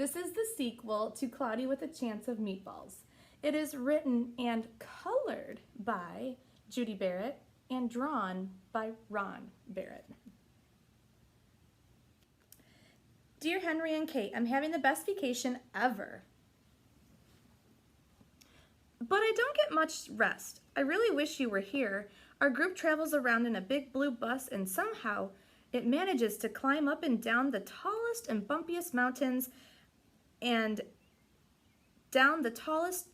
This is the sequel to Cloudy with a Chance of Meatballs. It is written and colored by Judy Barrett and drawn by Ron Barrett. Dear Henry and Kate, I'm having the best vacation ever. But I don't get much rest. I really wish you were here. Our group travels around in a big blue bus and somehow it manages to climb up and down the tallest and bumpiest mountains and down the tallest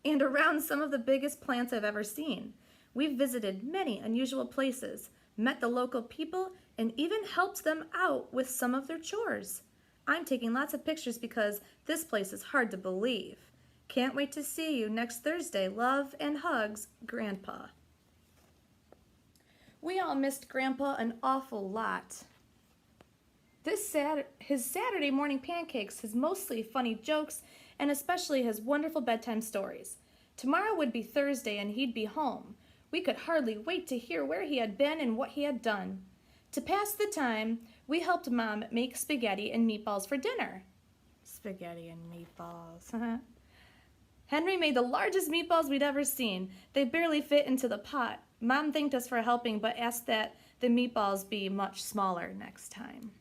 and around some of the biggest plants I've ever seen. We've visited many unusual places, met the local people, and even helped them out with some of their chores. I'm taking lots of pictures because this place is hard to believe. Can't wait to see you next Thursday. Love and hugs, Grandpa. We all missed Grandpa an awful lot. His Saturday morning pancakes, his mostly funny jokes, and especially his wonderful bedtime stories. Tomorrow would be Thursday and he'd be home. We could hardly wait to hear where he had been and what he had done. To pass the time, we helped Mom make spaghetti and meatballs for dinner. Spaghetti and meatballs. Henry made the largest meatballs we'd ever seen. They barely fit into the pot. Mom thanked us for helping, but asked that the meatballs be much smaller next time.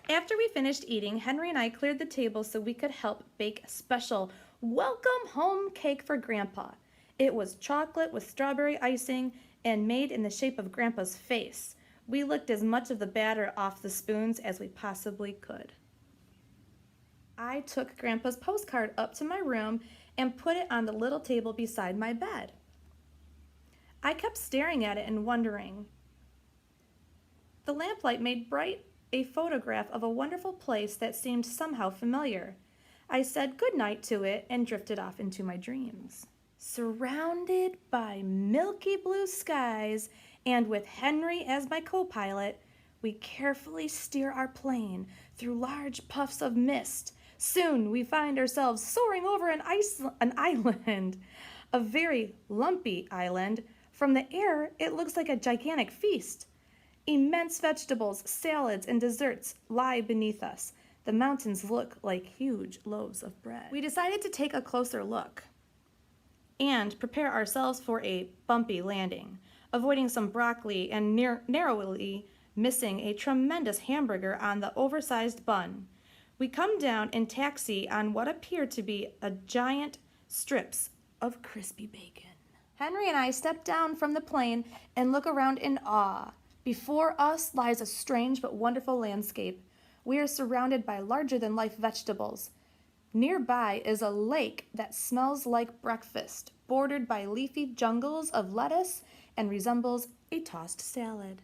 After we finished eating, Henry and I cleared the table so we could help bake a special welcome home cake for Grandpa. It was chocolate with strawberry icing and made in the shape of Grandpa's face. We licked as much of the batter off the spoons as we possibly could. I took Grandpa's postcard up to my room and put it on the little table beside my bed. I kept staring at it and wondering. The lamplight made bright a photograph of a wonderful place that seemed somehow familiar. I said goodnight to it and drifted off into my dreams. Surrounded by milky blue skies and with Henry as my co-pilot, we carefully steer our plane through large puffs of mist. Soon we find ourselves soaring over an island, a very lumpy island. From the air, it looks like a gigantic feast. Immense vegetables, salads, and desserts lie beneath us. The mountains look like huge loaves of bread. We decided to take a closer look and prepare ourselves for a bumpy landing, avoiding some broccoli and narrowly missing a tremendous hamburger on the oversized bun. We come down and taxi on what appear to be a giant strips of crispy bacon. Henry and I step down from the plane and look around in awe. Before us lies a strange but wonderful landscape. We are surrounded by larger-than-life vegetables. Nearby is a lake that smells like breakfast, bordered by leafy jungles of lettuce and resembles a tossed salad.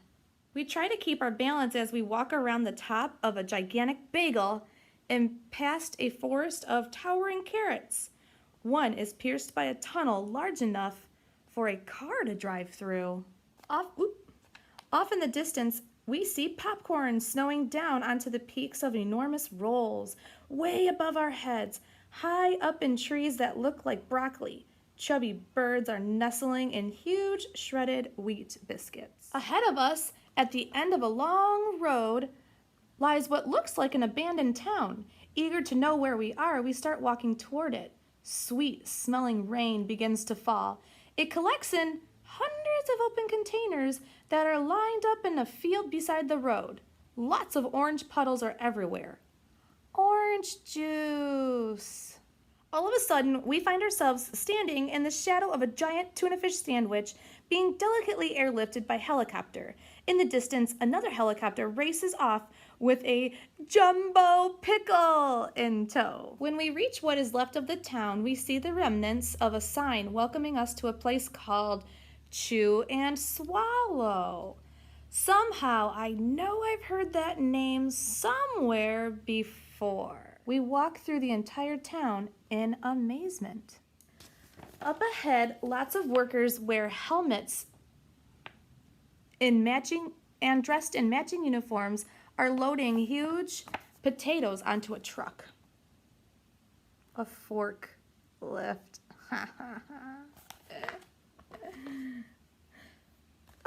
We try to keep our balance as we walk around the top of a gigantic bagel and past a forest of towering carrots. One is pierced by a tunnel large enough for a car to drive through. Off in the distance, we see popcorn snowing down onto the peaks of enormous rolls, way above our heads, high up in trees that look like broccoli. Chubby birds are nestling in huge shredded wheat biscuits. Ahead of us, at the end of a long road, lies what looks like an abandoned town. Eager to know where we are, we start walking toward it. Sweet-smelling rain begins to fall. It collects in hundreds of open containers that are lined up in a field beside the road. Lots of orange puddles are everywhere. Orange juice. All of a sudden, we find ourselves standing in the shadow of a giant tuna fish sandwich being delicately airlifted by helicopter. In the distance, another helicopter races off with a jumbo pickle in tow. When we reach what is left of the town, we see the remnants of a sign welcoming us to a place called Chew and Swallow. Somehow, I know I've heard that name somewhere before. We walk through the entire town in amazement. Up ahead, lots of workers wear helmets and dressed in matching uniforms are loading huge potatoes onto a truck. A forklift.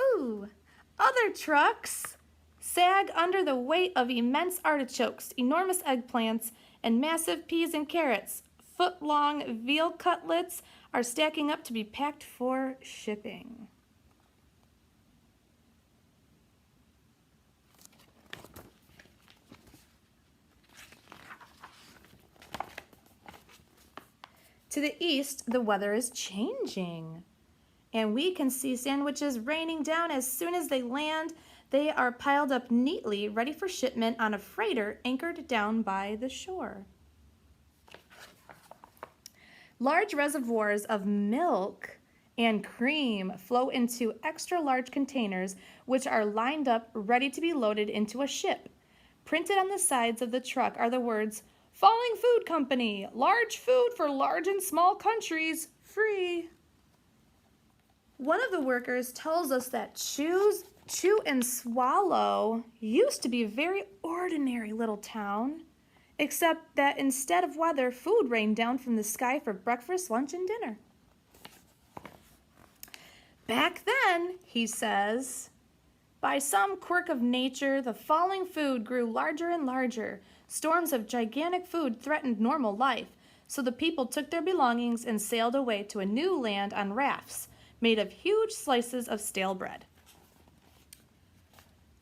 Ooh, other trucks sag under the weight of immense artichokes, enormous eggplants, and massive peas and carrots. Foot-long veal cutlets are stacking up to be packed for shipping. To the east, the weather is changing, and we can see sandwiches raining down as soon as they land. They are piled up neatly, ready for shipment on a freighter anchored down by the shore. Large reservoirs of milk and cream flow into extra large containers, which are lined up, ready to be loaded into a ship. Printed on the sides of the truck are the words, "Falling Food Company, large food for large and small countries, free." One of the workers tells us that Chew and Swallow used to be a very ordinary little town, except that instead of weather, food rained down from the sky for breakfast, lunch, and dinner. Back then, he says, by some quirk of nature, the falling food grew larger and larger. Storms of gigantic food threatened normal life, so the people took their belongings and sailed away to a new land on rafts made of huge slices of stale bread.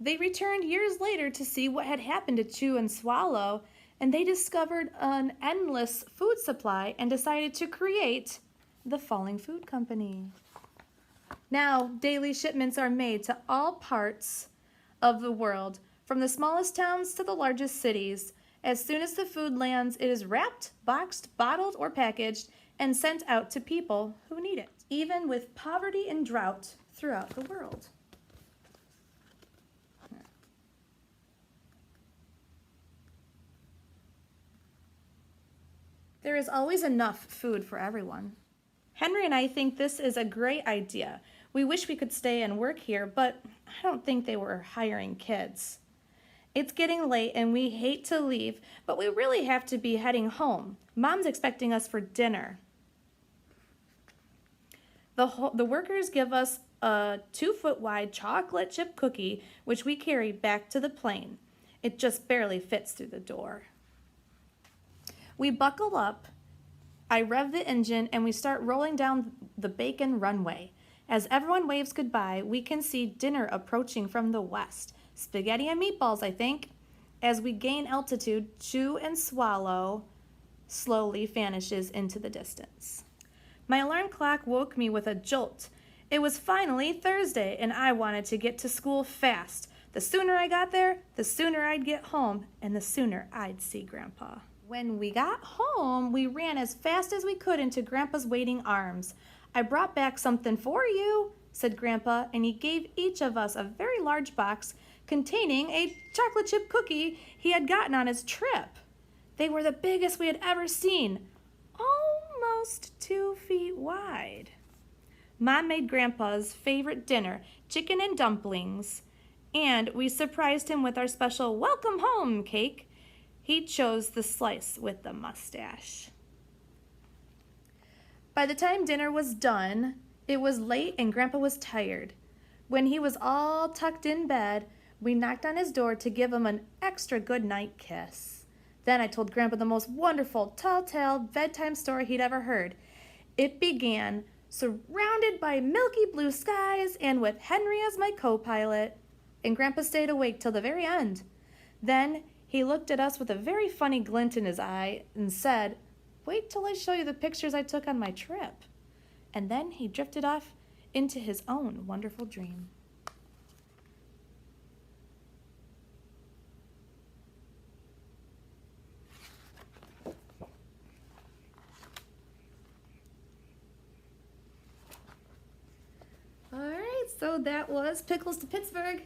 They returned years later to see what had happened to Chew and Swallow, and they discovered an endless food supply and decided to create the Falling Food Company. Now, daily shipments are made to all parts of the world, from the smallest towns to the largest cities. As soon as the food lands, it is wrapped, boxed, bottled, or packaged, and sent out to people who need it, even with poverty and drought throughout the world. There is always enough food for everyone. Henry and I think this is a great idea. We wish we could stay and work here, but I don't think they were hiring kids. It's getting late and we hate to leave, but we really have to be heading home. Mom's expecting us for dinner. The workers give us a 2-foot wide chocolate chip cookie, which we carry back to the plane. It just barely fits through the door. We buckle up, I rev the engine, and we start rolling down the bacon runway. As everyone waves goodbye, we can see dinner approaching from the west. Spaghetti and meatballs, I think. As we gain altitude, Chew and Swallow slowly vanishes into the distance. My alarm clock woke me with a jolt. It was finally Thursday, and I wanted to get to school fast. The sooner I got there, the sooner I'd get home, and the sooner I'd see Grandpa. When we got home, we ran as fast as we could into Grandpa's waiting arms. "I brought back something for you," said Grandpa, and he gave each of us a very large box containing a chocolate chip cookie he had gotten on his trip. They were the biggest we had ever seen, almost 2 feet wide. Mom made Grandpa's favorite dinner, chicken and dumplings, and we surprised him with our special welcome home cake. He chose the slice with the mustache. By the time dinner was done, it was late and Grandpa was tired. When he was all tucked in bed, we knocked on his door to give him an extra good night kiss. Then I told Grandpa the most wonderful tall-tale bedtime story he'd ever heard. It began, surrounded by milky blue skies and with Henry as my co-pilot, and Grandpa stayed awake till the very end. Then he looked at us with a very funny glint in his eye and said, "Wait till I show you the pictures I took on my trip." And then he drifted off into his own wonderful dream. All right, so that was Pickles to Pittsburgh.